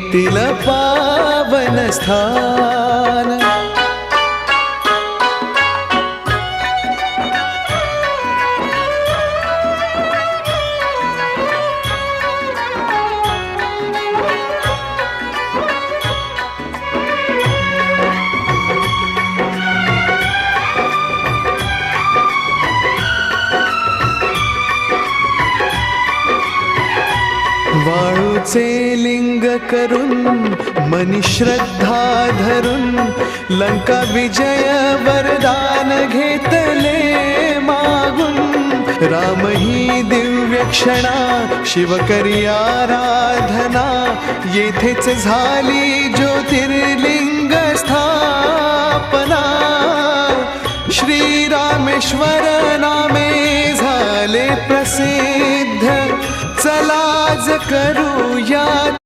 येतील पावन स्थान. वाळूचे लिंग करून मनी श्रद्धा धरून लंका विजय वरदान घेतले मागून. राम ही दिव्य क्षणा शिव करी आराधना येथेच झाली ज्योतिर्लिंग स्थापना. श्री रामेश्वर नामे झाले प्रसिद्ध चला आज करूया